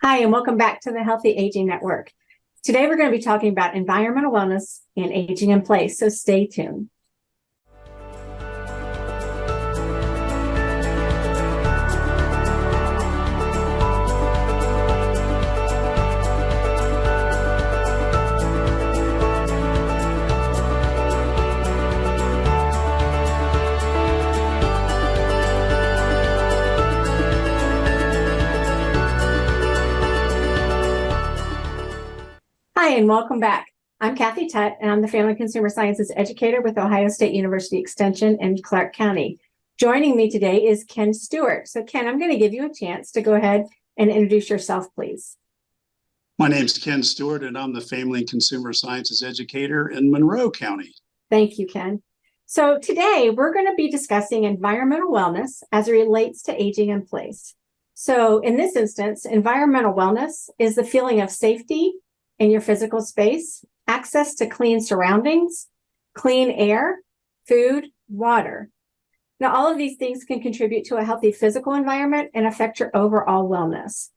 Hi, and welcome back to the Healthy Aging Network. Today, we're going to be talking about environmental wellness and aging in place, so stay tuned. Hi, and welcome back. I'm Kathy Tutt, and I'm the Family Consumer Sciences Educator with Ohio State University Extension in Clark County. Joining me today is Ken Stewart. So, Ken, I'm going to give you a chance to go ahead and introduce yourself, please. My name is Ken Stewart, and I'm the Family and Consumer Sciences Educator in Monroe County. Thank you, Ken. So today, we're going to be discussing environmental wellness as it relates to aging in place. So in this instance, environmental wellness is the feeling of safety in your physical space, access to clean surroundings, clean air, food, water. Now, all of these things can contribute to a healthy physical environment and affect your overall wellness.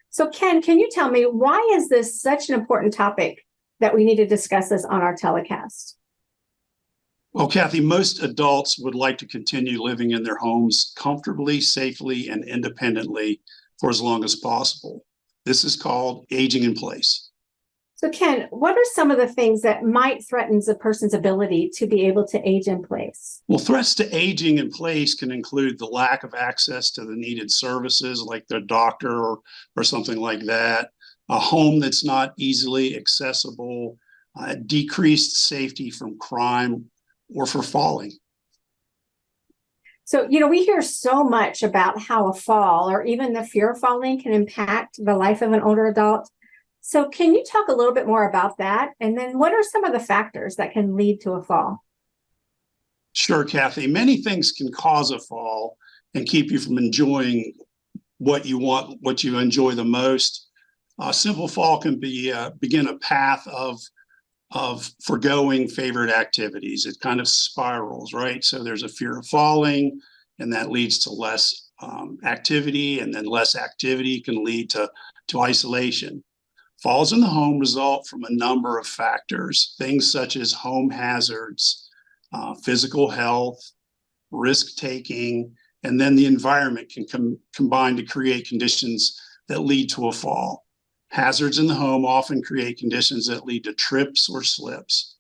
So, Ken, can you tell me, why is this such an important topic that we need to discuss this on our telecast? Well, Kathy, most adults would like to continue living in their homes comfortably, safely, and independently for as long as possible. This is called aging in place. So, Ken, what are some of the things that might threaten a person's ability to be able to age in place? Well, threats to aging in place can include the lack of access to the needed services like the doctor or something like that, a home that's not easily accessible, decreased safety from crime or for falling. So, we hear so much about how a fall or even the fear of falling can impact the life of an older adult. So can you talk a little bit more about that? And then what are some of the factors that can lead to a fall? Sure, Kathy. Many things can cause a fall and keep you from enjoying what you want, what you enjoy the most. A simple fall can begin a path of forgoing favorite activities. It kind of spirals, right? So there's a fear of falling, and that leads to less activity, and then less activity can lead to isolation. Falls in the home result from a number of factors, things such as home hazards, physical health, risk-taking, and then the environment can combine to create conditions that lead to a fall. Hazards in the home often create conditions that lead to trips or slips.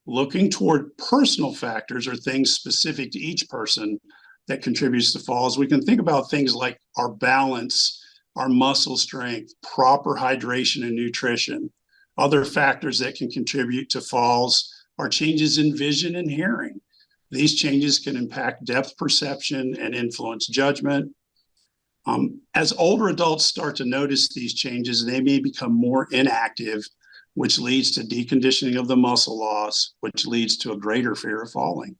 Looking toward personal factors or things specific to each person that contributes to falls, we can think about things like our balance, our muscle strength, proper hydration and nutrition. Other factors that can contribute to falls are changes in vision and hearing. These changes can impact depth perception and influence judgment. As older adults start to notice these changes, they may become more inactive, which leads to deconditioning of the muscle loss, which leads to a greater fear of falling.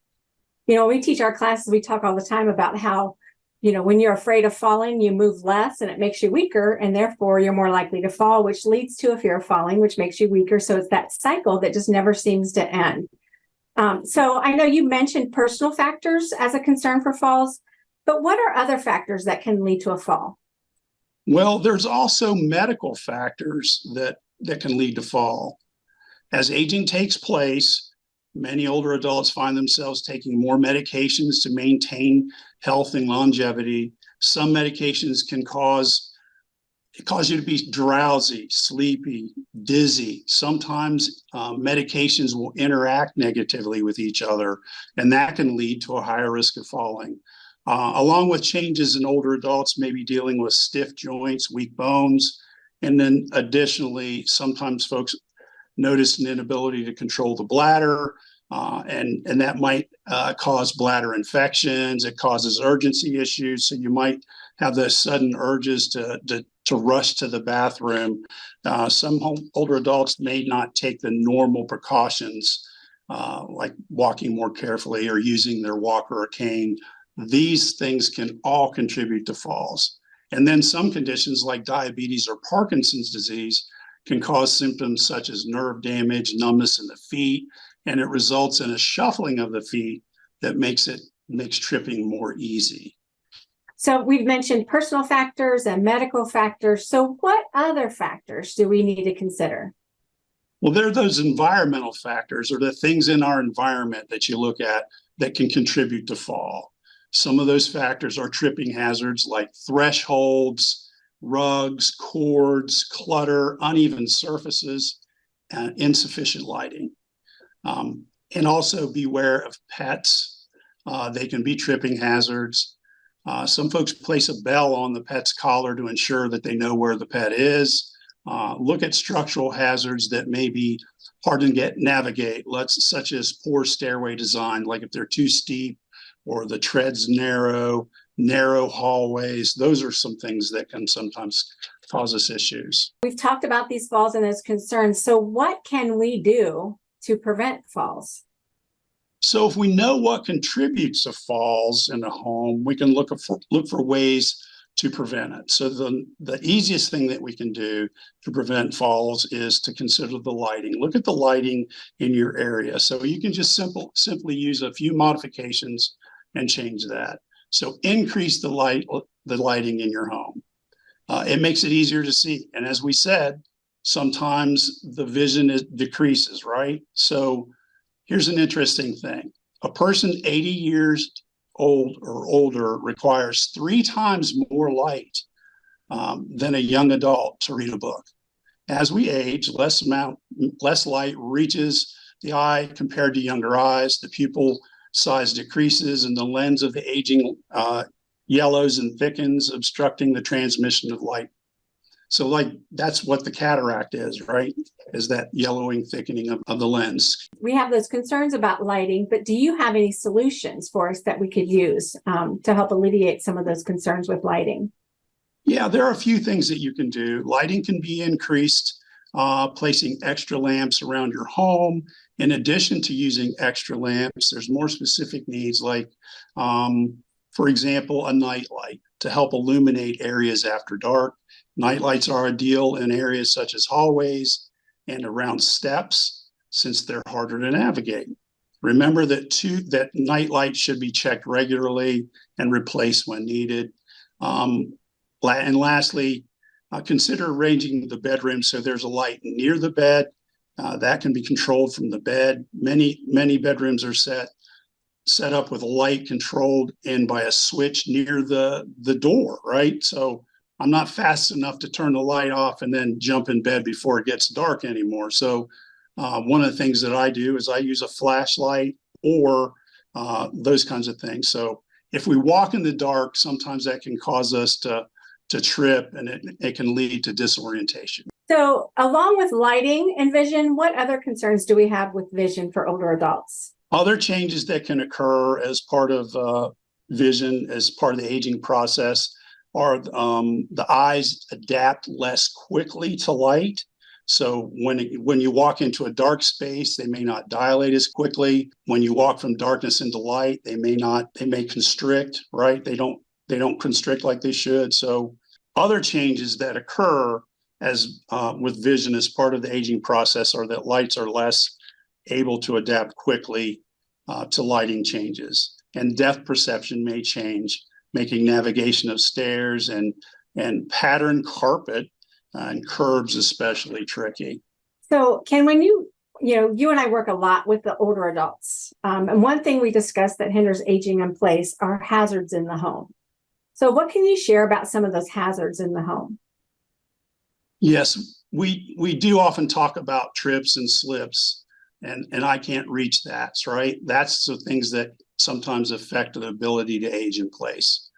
We teach our classes, we talk all the time about how when you're afraid of falling, you move less and it makes you weaker, and therefore you're more likely to fall, which leads to a fear of falling, which makes you weaker. So it's that cycle that just never seems to end. So I know you mentioned personal factors as a concern for falls, but what are other factors that can lead to a fall? Well, there's also medical factors that can lead to fall. As aging takes place, many older adults find themselves taking more medications to maintain health and longevity. Some medications can cause you to be drowsy, sleepy, dizzy. Sometimes medications will interact negatively with each other, and that can lead to a higher risk of falling. Along with changes in older adults, maybe dealing with stiff joints, weak bones, and then additionally, sometimes folks notice an inability to control the bladder, and that might cause bladder infections. It causes urgency issues, so you might have those sudden urges to rush to the bathroom. Some older adults may not take the normal precautions, like walking more carefully or using their walker or cane. These things can all contribute to falls. And then some conditions like diabetes or Parkinson's disease can cause symptoms such as nerve damage, numbness in the feet, and it results in a shuffling of the feet that makes tripping more easy. So we've mentioned personal factors and medical factors. So what other factors do we need to consider? Well, there are those environmental factors, or the things in our environment that you look at that can contribute to fall. Some of those factors are tripping hazards like thresholds, rugs, cords, clutter, uneven surfaces, and insufficient lighting. And also beware of pets. They can be tripping hazards. Some folks place a bell on the pet's collar to ensure that they know where the pet is. Look at structural hazards that may be hard to navigate, such as poor stairway design, like if they're too steep or the treads narrow hallways. Those are some things that can sometimes cause us issues. We've talked about these falls and those concerns. So what can we do to prevent falls? So if we know what contributes to falls in a home, we can look for ways to prevent it. So the easiest thing that we can do to prevent falls is to consider the lighting. Look at the lighting in your area. So you can just simply use a few modifications and change that. So increase the lighting in your home. It makes it easier to see. And as we said, sometimes the vision decreases, right? So here's an interesting thing. A person 80 years old or older requires 3 times more light than a young adult to read a book. As we age, less light reaches the eye compared to younger eyes. The pupil size decreases and the lens of the aging yellows and thickens, obstructing the transmission of light. So that's what the cataract is, right? Is that yellowing, thickening of the lens. We have those concerns about lighting, but do you have any solutions for us that we could use to help alleviate some of those concerns with lighting? Yeah, there are a few things that you can do. Lighting can be increased, placing extra lamps around your home. In addition to using extra lamps, there's more specific needs like, for example, a night light to help illuminate areas after dark. Night lights are ideal in areas such as hallways and around steps, since they're harder to navigate. Remember that night lights should be checked regularly and replaced when needed. And lastly, consider arranging the bedroom so there's a light near the bed. That can be controlled from the bed. Many bedrooms are set up with a light controlled in by a switch near the door, right? So I'm not fast enough to turn the light off and then jump in bed before it gets dark anymore. So one of the things that I do is I use a flashlight or those kinds of things. So if we walk in the dark, sometimes that can cause us to trip, and it can lead to disorientation. So along with lighting and vision, what other concerns do we have with vision for older adults? Other changes that can occur as part of vision, as part of the aging process, are the eyes adapt less quickly to light. So when you walk into a dark space, they may not dilate as quickly. When you walk from darkness into light, they may constrict, right? They don't constrict like they should. So other changes that occur as with vision as part of the aging process are that lights are less able to adapt quickly to lighting changes, and depth perception may change, making navigation of stairs and patterned carpet and curbs especially tricky. So when you and I work a lot with the older adults, and one thing we discussed that hinders aging in place are hazards in the home. So what can you share about some of those hazards in the home? Yes, we do often talk about trips and slips, and I can't reach that, right? That's the things that sometimes affect the ability to age in place.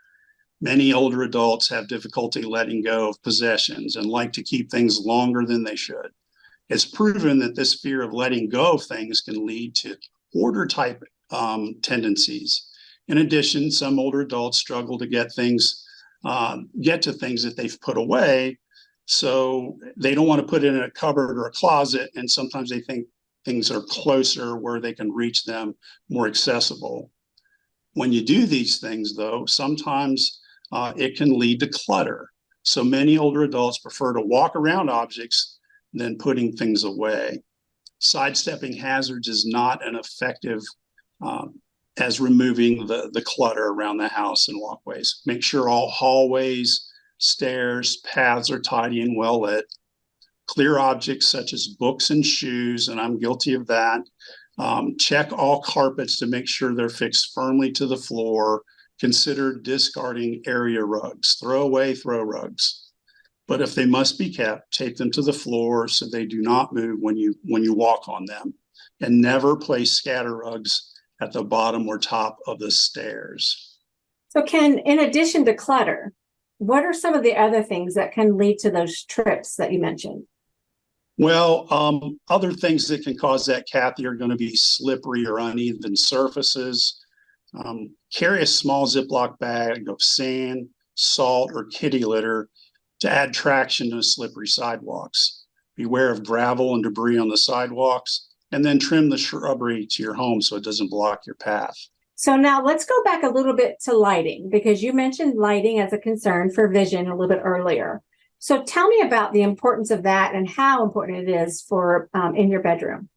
Many older adults have difficulty letting go of possessions and like to keep things longer than they should. It's proven that this fear of letting go of things can lead to hoarder type tendencies. In addition, some older adults struggle to get to things that they've put away. So they don't want to put it in a cupboard or a closet. And sometimes they think things are closer where they can reach them, more accessible. When you do these things, though, sometimes it can lead to clutter. So many older adults prefer to walk around objects than putting things away. Sidestepping hazards is not an effective as removing the clutter around the house and walkways. Make sure all hallways, stairs, paths are tidy and well lit. Clear objects such as books and shoes, and I'm guilty of that. Check all carpets to make sure they're fixed firmly to the floor. Consider discarding area rugs. Throw away throw rugs. But if they must be kept, tape them to the floor so they do not move when you walk on them. And never place scatter rugs at the bottom or top of the stairs. So Ken, in addition to clutter, what are some of the other things that can lead to those trips that you mentioned? Well, other things that can cause that, Kathy, are going to be slippery or uneven surfaces. Carry a small Ziploc bag of sand, salt, or kitty litter to add traction to slippery sidewalks. Beware of gravel and debris on the sidewalks, and then trim the shrubbery to your home so it doesn't block your path. So now let's go back a little bit to lighting, because you mentioned lighting as a concern for vision a little bit earlier. So tell me about the importance of that and how important it is for in your bedroom.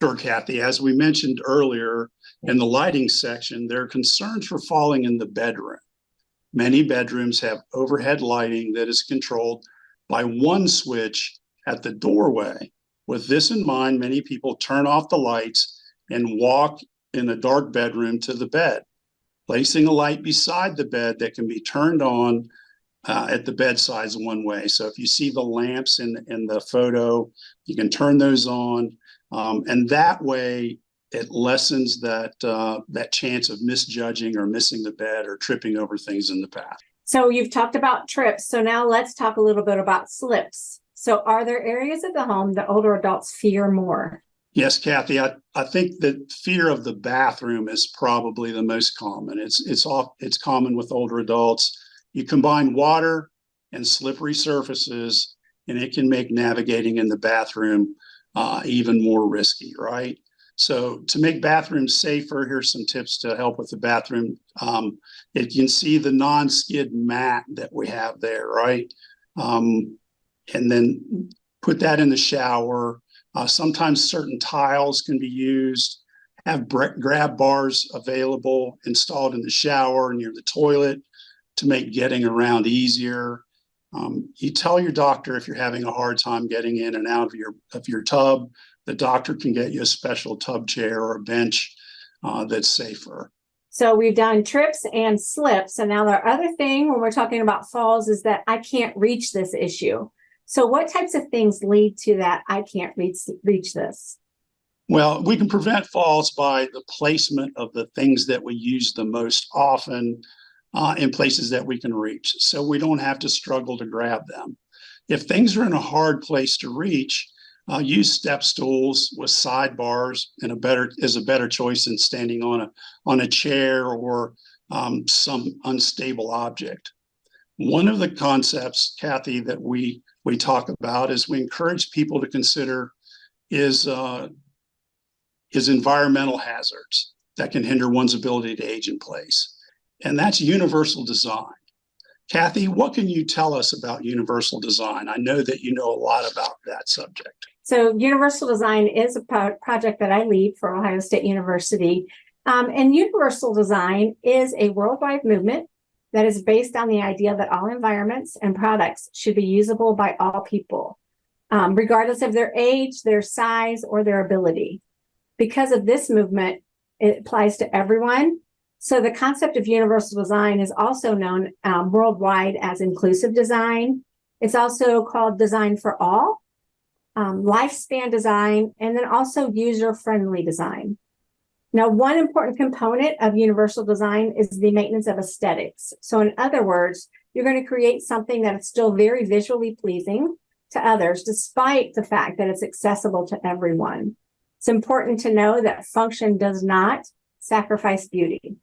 Sure, Kathy. As we mentioned earlier in the lighting section, there are concerns for falling in the bedroom. Many bedrooms have overhead lighting that is controlled by one switch at the doorway. With this in mind, many people turn off the lights and walk in a dark bedroom to the bed, placing a light beside the bed that can be turned on at the bedside is one way. So if you see the lamps in the photo, you can turn those on, and that way it lessens that chance of misjudging or missing the bed or tripping over things in the path. So you've talked about trips. So now let's talk a little bit about slips. So are there areas of the home that older adults fear more? Yes, Kathy, I think that fear of the bathroom is probably the most common. It's common with older adults. You combine water and slippery surfaces, and it can make navigating in the bathroom even more risky, right? So to make bathrooms safer, here's some tips to help with the bathroom. You can see the non-skid mat that we have there, right? And then put that in the shower. Sometimes certain tiles can be used. Have grab bars available, installed in the shower near the toilet to make getting around easier. You tell your doctor if you're having a hard time getting in and out of your tub. The doctor can get you a special tub chair or a bench that's safer. So we've done trips and slips. And now the other thing when we're talking about falls is that I can't reach this issue. So what types of things lead to that I can't reach this? Well, we can prevent falls by the placement of the things that we use the most often in places that we can reach, so we don't have to struggle to grab them. If things are in a hard place to reach, use step stools with sidebars is a better choice than standing on a chair or some unstable object. One of the concepts, Kathy, that we talk about is we encourage people to consider is environmental hazards that can hinder one's ability to age in place. And that's universal design. Kathy, what can you tell us about universal design? I know that you know a lot about that subject. So universal design is a project that I lead for Ohio State University. And universal design is a worldwide movement that is based on the idea that all environments and products should be usable by all people, regardless of their age, their size, or their ability. Because of this movement, it applies to everyone. So the concept of universal design is also known worldwide as inclusive design. It's also called design for all, lifespan design, and then also user-friendly design. Now, one important component of universal design is the maintenance of aesthetics. So in other words, you're going to create something that is still very visually pleasing to others, despite the fact that it's accessible to everyone. It's important to know that function does not sacrifice beauty.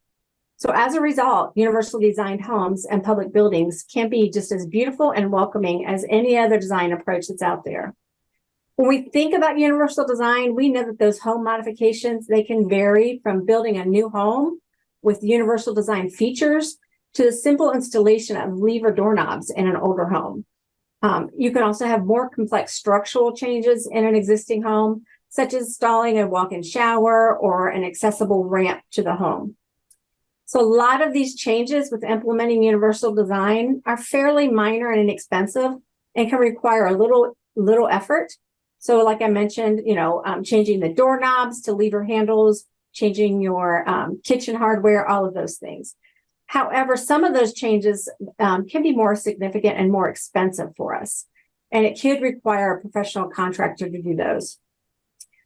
So as a result, universally designed homes and public buildings can be just as beautiful and welcoming as any other design approach that's out there. When we think about universal design, we know that those home modifications, they can vary from building a new home with universal design features to the simple installation of lever doorknobs in an older home. You can also have more complex structural changes in an existing home, such as installing a walk-in shower or an accessible ramp to the home. So a lot of these changes with implementing universal design are fairly minor and inexpensive and can require a little effort. So like I mentioned, changing the doorknobs to lever handles, changing your kitchen hardware, all of those things. However, some of those changes can be more significant and more expensive for us, and it could require a professional contractor to do those.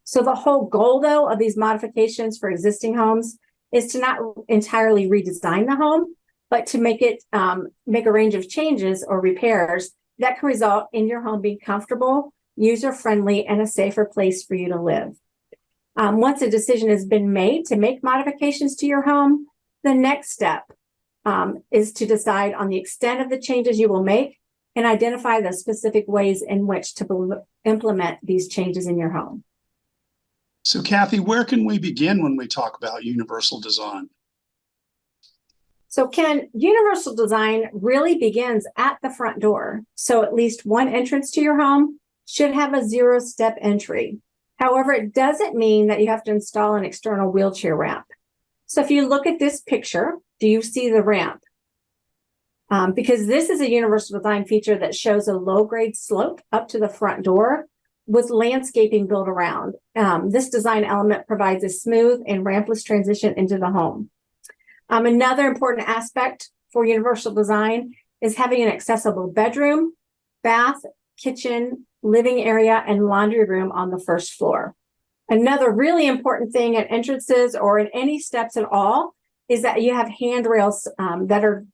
So the whole goal, though, of these modifications for existing homes is to not entirely redesign the home, but to make a range of changes or repairs that can result in your home being comfortable, user-friendly, and a safer place for you to live. Once a decision has been made to make modifications to your home, the next step is to decide on the extent of the changes you will make and identify the specific ways in which to implement these changes in your home. So, Kathy, where can we begin when we talk about universal design? So, Ken, universal design really begins at the front door. So at least one entrance to your home should have a 0-step entry. However, it doesn't mean that you have to install an external wheelchair ramp. So if you look at this picture, do you see the ramp? Because this is a universal design feature that shows a low-grade slope up to the front door with landscaping built around. This design element provides a smooth and rampless transition into the home. Another important aspect for universal design is having an accessible bedroom, bath, kitchen, living area, and laundry room on the first floor. Another really important thing at entrances or in any steps at all is that you have handrails that are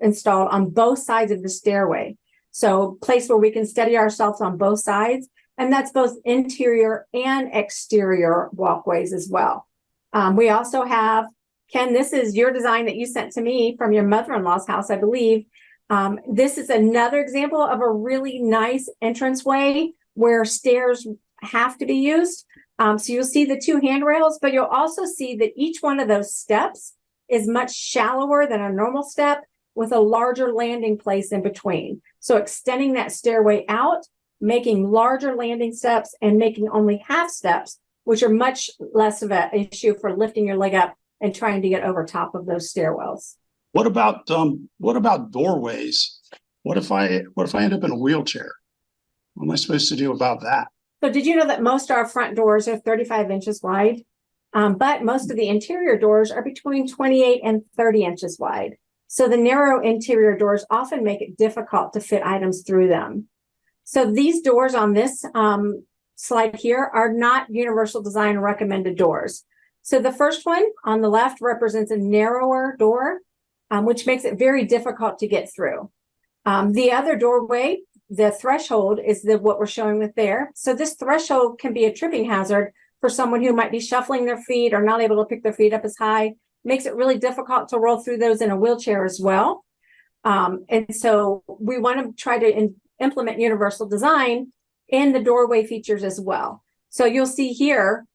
installed on both sides of the stairway. So place where we can steady ourselves on both sides. And that's both interior and exterior walkways as well. We also have, Ken, this is your design that you sent to me from your mother-in-law's house, I believe. This is another example of a really nice entranceway where stairs have to be used. So you'll see the 2 handrails, but you'll also see that each one of those steps is much shallower than a normal step with a larger landing place in between. So extending that stairway out, making larger landing steps, and making only half steps, which are much less of an issue for lifting your leg up and trying to get over top of those stairwells. What about doorways? What if I end up in a wheelchair? What am I supposed to do about that? So did you know that most of our front doors are 35 inches wide? But most of the interior doors are between 28 and 30 inches wide. So the narrow interior doors often make it difficult to fit items through them. So these doors on this slide here are not universal design recommended doors. So the first one on the left represents a narrower door, which makes it very difficult to get through. The other doorway, the threshold, is what we're showing with there. So this threshold can be a tripping hazard for someone who might be shuffling their feet or not able to pick their feet up as high. Makes it really difficult to roll through those in a wheelchair as well. And so we want to try to implement universal design in the doorway features as well. So you'll see here,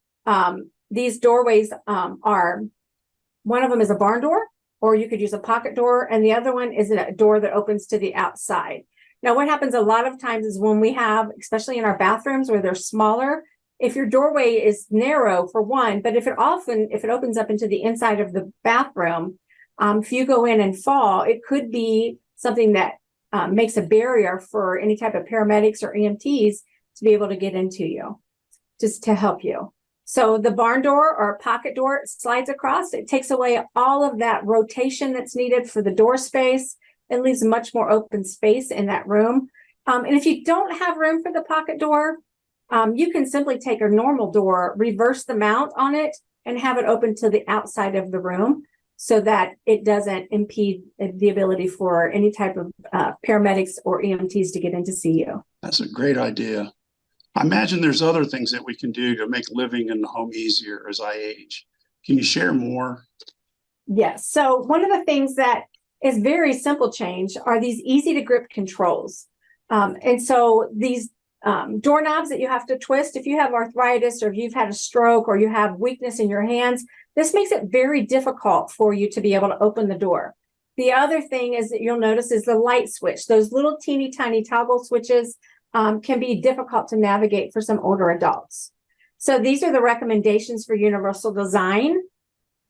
these doorways are, one of them is a barn door, or you could use a pocket door, and the other one is a door that opens to the outside. Now, what happens a lot of times is when we have, especially in our bathrooms where they're smaller, if your doorway is narrow for one, but if it opens up into the inside of the bathroom, if you go in and fall, it could be something that makes a barrier for any type of paramedics or EMTs to be able to get into you, just to help you. So the barn door or pocket door slides across. It takes away all of that rotation that's needed for the door space. It leaves much more open space in that room. And if you don't have room for the pocket door, you can simply take a normal door, reverse the mount on it, and have it open to the outside of the room so that it doesn't impede the ability for any type of paramedics or EMTs to get in to see you. That's a great idea. I imagine there's other things that we can do to make living in the home easier as I age. Can you share more? Yes. So one of the things that is very simple change are these easy to grip controls. And so these doorknobs that you have to twist, if you have arthritis or if you've had a stroke or you have weakness in your hands, this makes it very difficult for you to be able to open the door. The other thing is that you'll notice is the light switch. Those little teeny tiny toggle switches can be difficult to navigate for some older adults. So these are the recommendations for universal design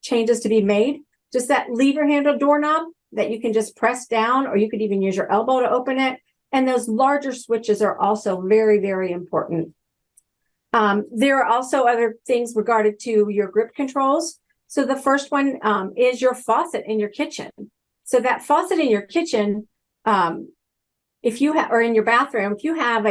changes to be made. Just that lever handle doorknob that you can just press down, or you could even use your elbow to open it. And those larger switches are also very, very important. There are also other things regarding to your grip controls. So the first one is your faucet in your kitchen. So that faucet in your kitchen, if you have, or in your bathroom, if you have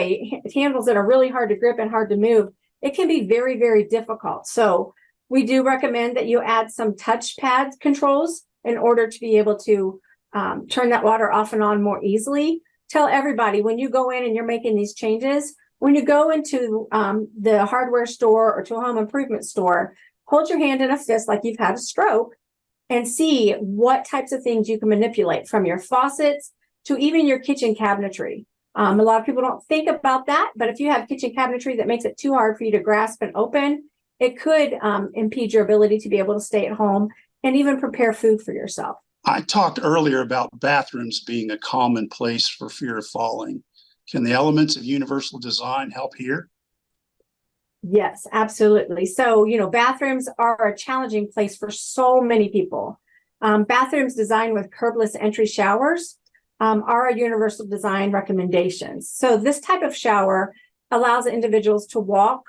handles that are really hard to grip and hard to move, it can be very, very difficult. So we do recommend that you add some touchpad controls in order to be able to turn that water off and on more easily. Tell everybody when you go in and you're making these changes, when you go into the hardware store or to a home improvement store, hold your hand in a fist like you've had a stroke and see what types of things you can manipulate, from your faucets to even your kitchen cabinetry. A lot of people don't think about that, but if you have kitchen cabinetry that makes it too hard for you to grasp and open, it could impede your ability to be able to stay at home and even prepare food for yourself. I talked earlier about bathrooms being a common place for fear of falling. Can the elements of universal design help here? Yes, absolutely. So, bathrooms are a challenging place for so many people. Bathrooms designed with curbless entry showers are a universal design recommendations. So this type of shower allows individuals to walk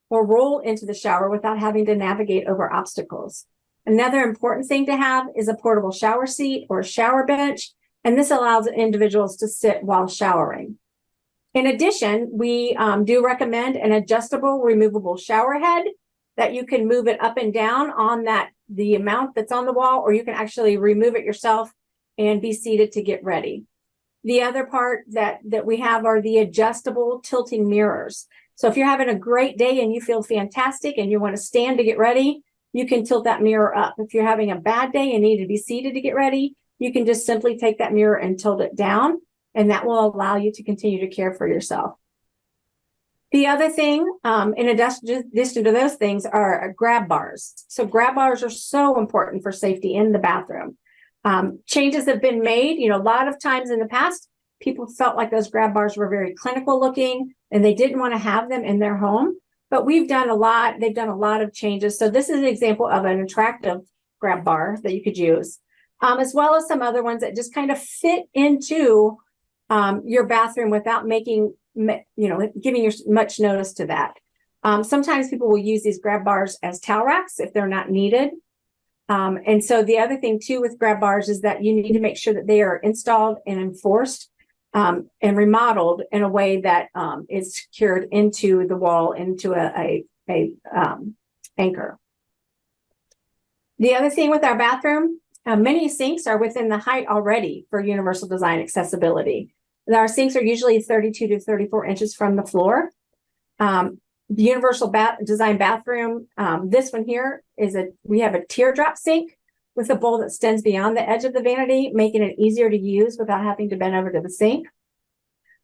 or roll into the shower without having to navigate over obstacles. Another important thing to have is a portable shower seat or shower bench, and this allows individuals to sit while showering. In addition, we do recommend an adjustable, removable shower head that you can move it up and down on the amount that's on the wall, or you can actually remove it yourself and be seated to get ready. The other part that we have are the adjustable tilting mirrors. So if you're having a great day and you feel fantastic and you want to stand to get ready, you can tilt that mirror up. If you're having a bad day and need to be seated to get ready, you can just simply take that mirror and tilt it down, and that will allow you to continue to care for yourself. The other thing, in addition to those things, are grab bars. So grab bars are so important for safety in the bathroom. Changes have been made. A lot of times in the past, people felt like those grab bars were very clinical looking and they didn't want to have them in their home. But they've done a lot of changes. So this is an example of an attractive grab bar that you could use, as well as some other ones that just kind of fit into your bathroom without giving you much notice to that. Sometimes people will use these grab bars as towel racks if they're not needed. And so the other thing too with grab bars is that you need to make sure that they are installed and enforced and remodeled in a way that is secured into the wall, into a anchor. The other thing with our bathroom, many sinks are within the height already for universal design accessibility. Our sinks are usually 32 to 34 inches from the floor. The universal design bathroom, this one here we have a teardrop sink with a bowl that extends beyond the edge of the vanity, making it easier to use without having to bend over to the sink.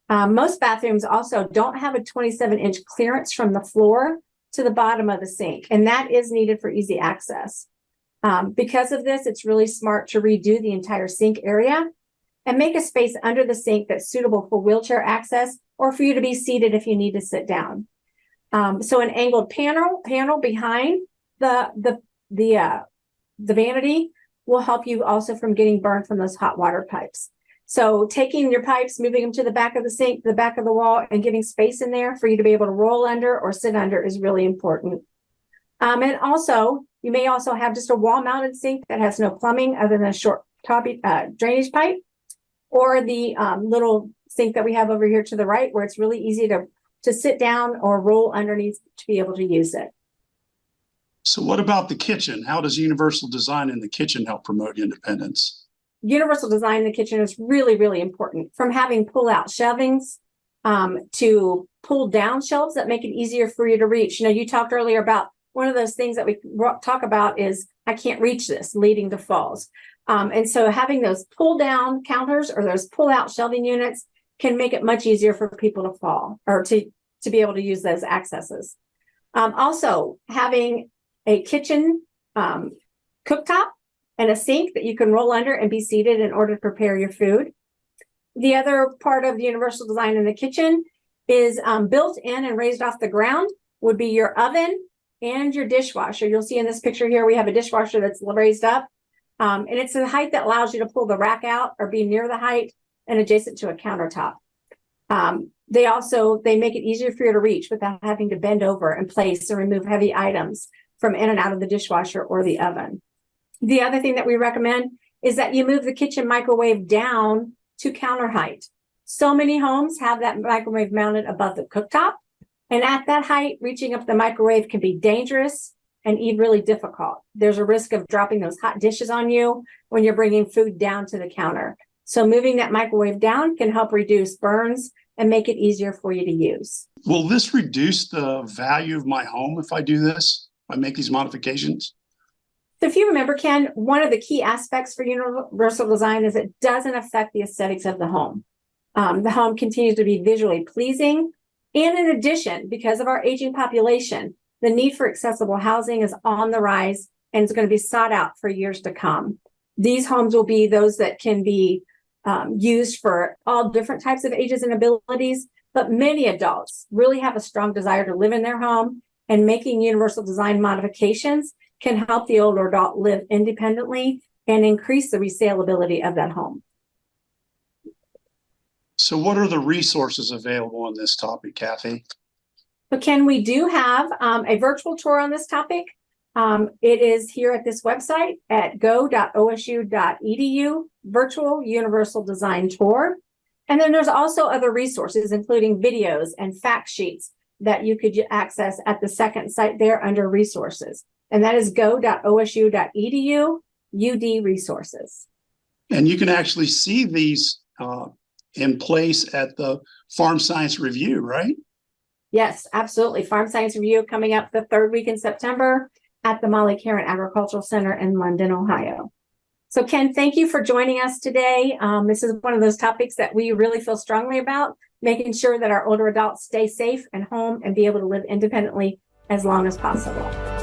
Most bathrooms also don't have a 27-inch clearance from the floor to the bottom of the sink, and that is needed for easy access. Because of this, it's really smart to redo the entire sink area and make a space under the sink that's suitable for wheelchair access or for you to be seated if you need to sit down. So an angled panel behind the vanity will help you also from getting burned from those hot water pipes. So taking your pipes, moving them to the back of the sink, the back of the wall, and giving space in there for you to be able to roll under or sit under is really important. And also, you may also have just a wall-mounted sink that has no plumbing other than a short drainage pipe, or the little sink that we have over here to the right, where it's really easy to sit down or roll underneath to be able to use it. So what about the kitchen? How does universal design in the kitchen help promote independence? Universal design in the kitchen is really, really important. From having pull-out shelvings to pull-down shelves that make it easier for you to reach. You talked earlier about one of those things that we talk about is, I can't reach this, leading to falls. And so having those pull-down counters or those pull-out shelving units can make it much easier for people to fall or to be able to use those accesses. Also, having a kitchen cooktop and a sink that you can roll under and be seated in order to prepare your food. The other part of the universal design in the kitchen is built in and raised off the ground. would be your oven and your dishwasher. You'll see in this picture here, we have a dishwasher that's raised up. And it's a height that allows you to pull the rack out or be near the height and adjacent to a countertop. They make it easier for you to reach without having to bend over and place and remove heavy items from in and out of the dishwasher or the oven. The other thing that we recommend is that you move the kitchen microwave down to counter height. So many homes have that microwave mounted above the cooktop. And at that height, reaching up the microwave can be dangerous and even really difficult. There's a risk of dropping those hot dishes on you when you're bringing food down to the counter. So moving that microwave down can help reduce burns and make it easier for you to use. Will this reduce the value of my home if I do this, if I make these modifications? So if you remember, Ken, one of the key aspects for universal design is it doesn't affect the aesthetics of the home. The home continues to be visually pleasing. And in addition, because of our aging population, the need for accessible housing is on the rise and it's going to be sought out for years to come. These homes will be those that can be used for all different types of ages and abilities, but many adults really have a strong desire to live in their home, and making universal design modifications can help the older adult live independently and increase the resaleability of that home. So what are the resources available on this topic, Kathy? But Ken, we do have a virtual tour on this topic. It is here at this website at go.osu.edu, virtual universal design tour. And then there's also other resources, including videos and fact sheets that you could access at the second site there under resources. And that is go.osu.edu, UD resources. And you can actually see these in place at the Farm Science Review, right? Yes, absolutely. Farm Science Review coming up the third week in September at the Molly Caron Agricultural Center in London, Ohio. So Ken, thank you for joining us today. This is one of those topics that we really feel strongly about, making sure that our older adults stay safe and home and be able to live independently as long as possible.